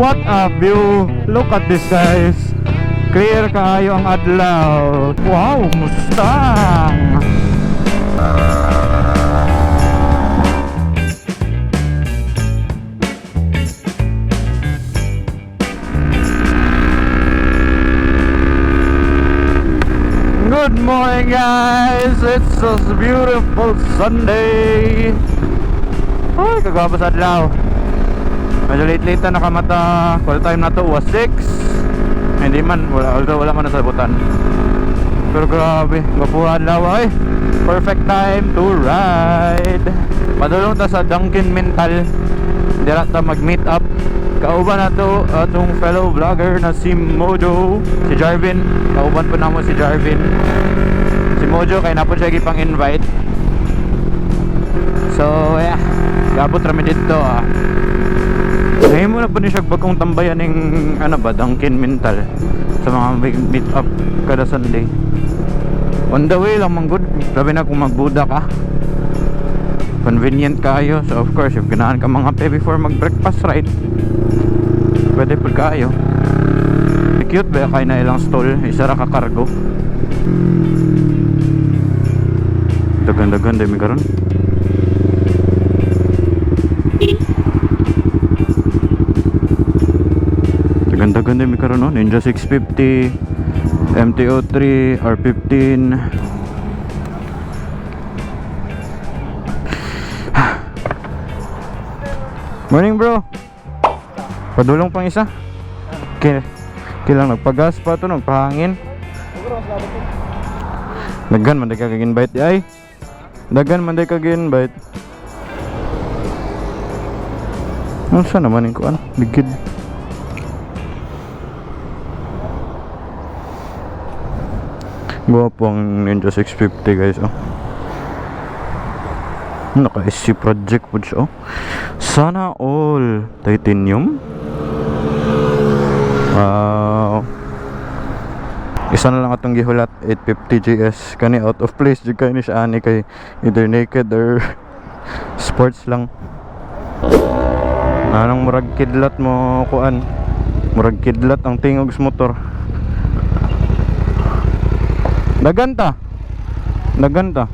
What a view! Look at this, guys. Clear kaayo ang adlaw. Wow, Mustang! Good morning, guys! It's a beautiful Sunday. Ay, kagwapa sa adlaw. Medyo late na nakamata. Call time na to was 6. Hindi man, although wala man nasabutan. Pero grabe, gapuha adlaw ay. Perfect time to ride. Padulong ta sa Dunkin Mental. Dira ta mag-meet up. Kauban na to atong fellow vlogger na si Mojo, si Jarvin. Kauban po namo si Jarvin. Si Mojo kay napon siya gipang invite. So yeah, gabot rami dito ngayon mo na po niya bagong tambayan ng ano ba, Dunkin Mental sa mga meet up kada Sunday. On the way lang man good. Grabe na kung mag-BUDA ka, convenient kayo. So of course if ganahan ka mga pe before mag breakfast ride, pwede po kayo. Cute ba kaya na ilang stall, isa ra ka cargo. Dagan-dagan dami karon. Dagan-dagan dami karon no. Ninja 650, MT-03, R15. Morning bro. Padulong pang isa. Kilang nagpagas pa to, nagpahangin. Dagan man day ka kag-invite ay. Dagan man day kag-invite. Unsa naman yung kuan? Ligid. Guwapo ang Ninja 650 guys oh. Naka-SC project po siya oh. Sana all titanium. Wow. Isa na lang atong gihulat 850 GS. Kani out of place jud kay ni siya ani kay either naked or sports lang. Anong murag kidlat mo kuan? Murag kidlat ang tingog sa motor. Daganta. Daganta.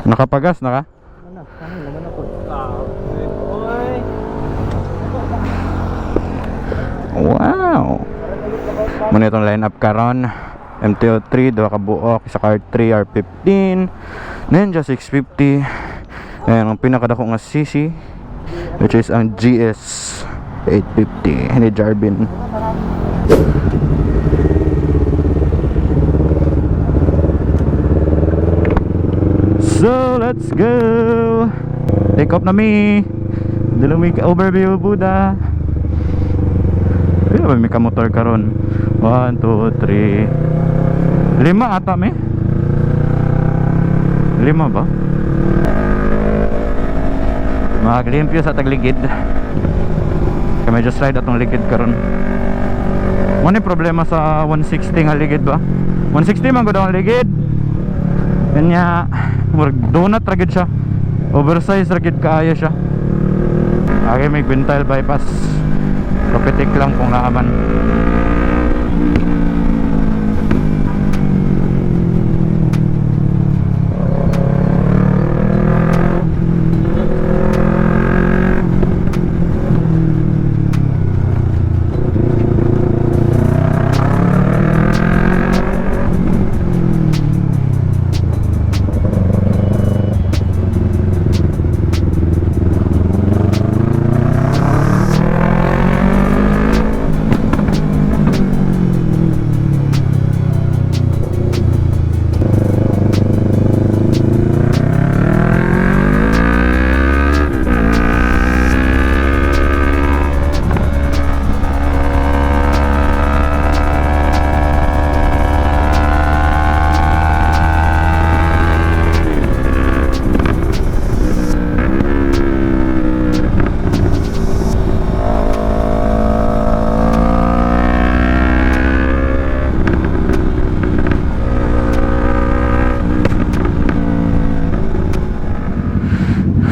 Nakapagas na ka? Wow. Muna itong line up karon. MT-03, dua ka buok, isa ka R3, R15, Ninja 650. Ayan, ang pinakadako nga CC, which is ang GS 850 ni Jarvin. So let's go. Take off na mi. Dilo mi overview BUDA. Pila ba mi ka motor karon? 1, 2, 3 5 ata mi. 5 ba? Maglimpyo sa tagligid. Kaya medyo slide atong ligid karon. Mo ni problema sa 160 nga ligid ba? 160 man gud ang ligid. Kanya donut ragid siya, oversize ragid kaayo siya. Okay, may quintile bypass, kapitik lang kung naaman.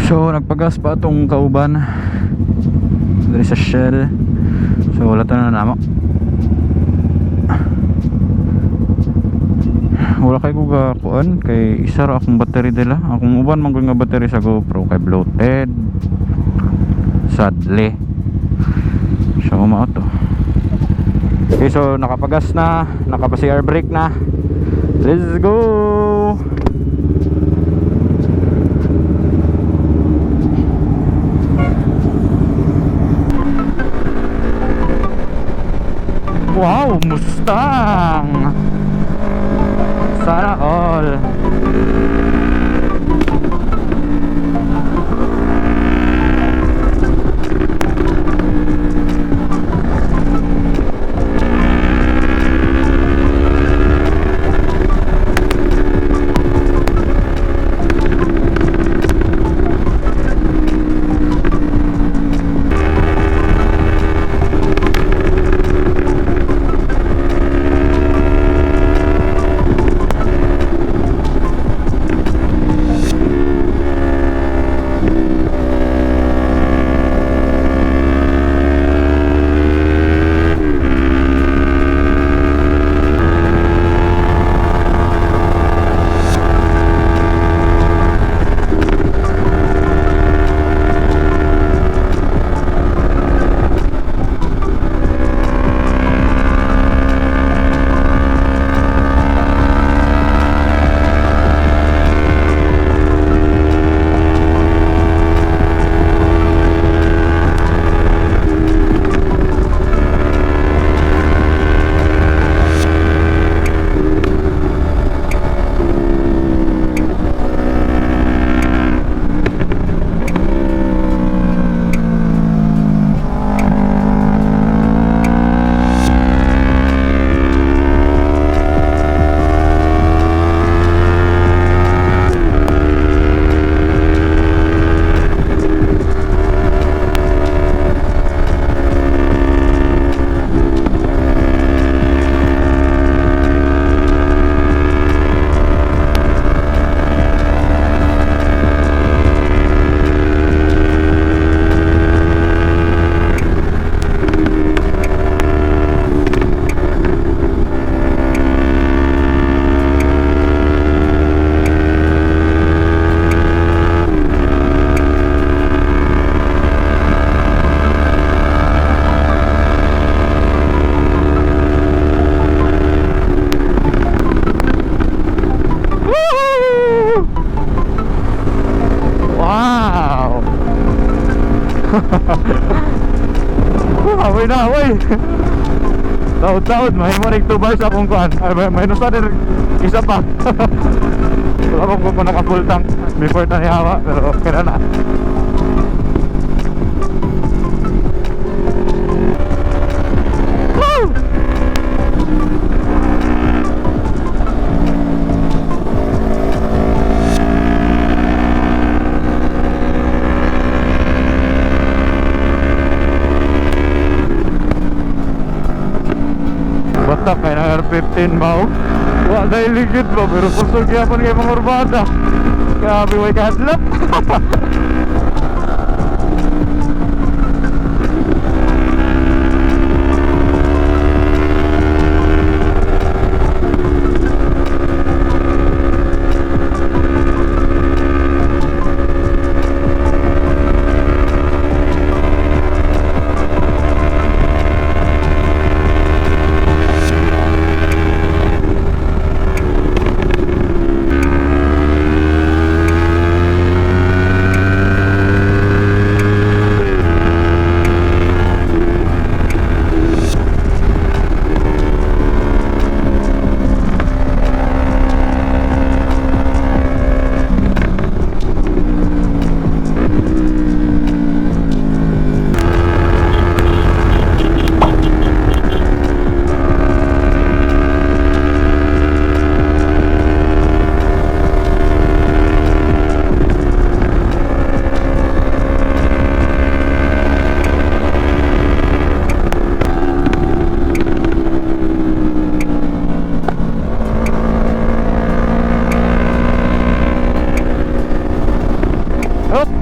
So nagpagas pa itong kauban. dari sa Shell. So wala ta na namo. Wala kay kuga kuan kay isa ra akong battery dila. Akong uban man nga battery sa GoPro kay bloated. Sadly. So mao to. Okay, so nakapagas na, nakapa-CR brake na. Let's go. Wow, Mustang. Sana all. Away na, away. Taod-taod, mahimunig 2 bars akong kuhan. Ay, may nusa din isa pa. Wala akong kung naka-full tank before na nihawa, pero okay na na. Woo! Batak kaya na R15 ba o? Wala na iligid ba, pero kusog yapon kayo mga urbada. Grabe, way kahadlap.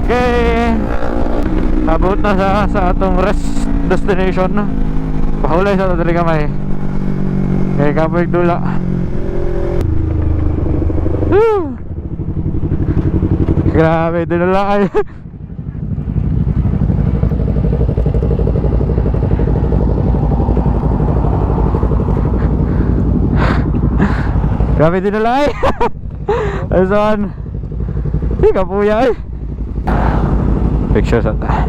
Okay. Abot na sa atong rest destination. Pahulay sa tatali kamay. Kaya kapoy dula. Grabe, dinala ay. Grabe dinala ay. Asan? Hindi ka puya ay. Picture sa ta.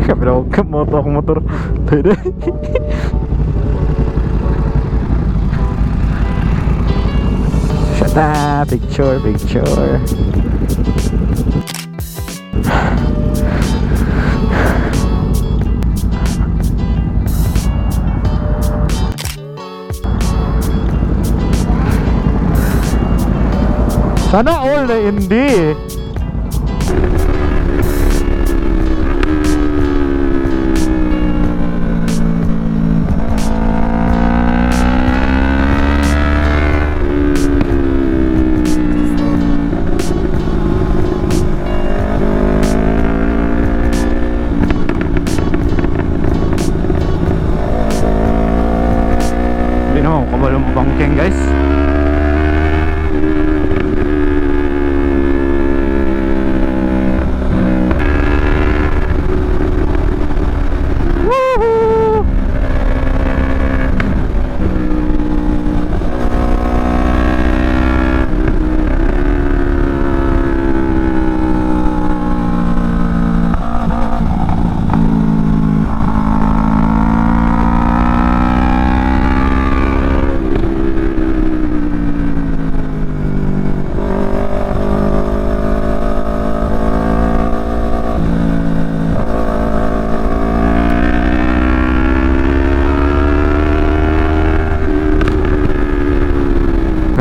Kami na huwag moto akong motor. Pwede. Shut up. Picture. Sana all na hindi. Hindi naman kabalo mo bangking guys.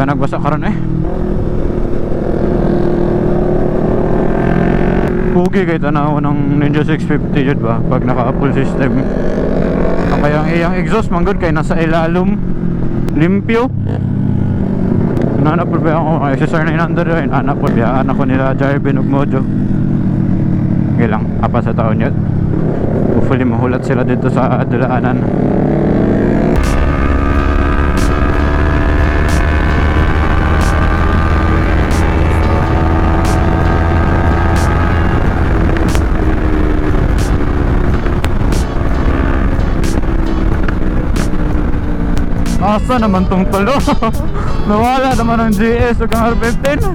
Kaya nagbasa karon eh. Pugi kay tanaw ng Ninja 650 jud ba pag naka full system. Ang kayang iyang exhaust manggod kay nasa ilalom limpyo. Nana po ba ako SSR 900 yun. Anak po biya anak ko nila Jarvin ug Mojo. Gilang apa sa taon yun. Hopefully mahulat sila dito sa dulaanan. Asa naman tong talo? Nawala naman ang GS o kang R15.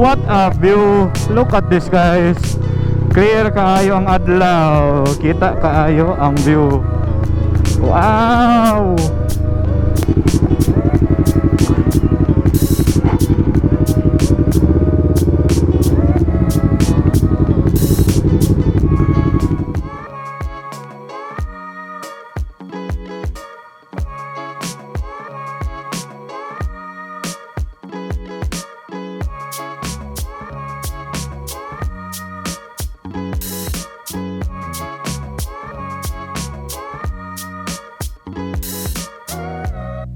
What a view! Look at this guys. Clear kaayo ang adlaw. Kita kaayo ang view. Wow!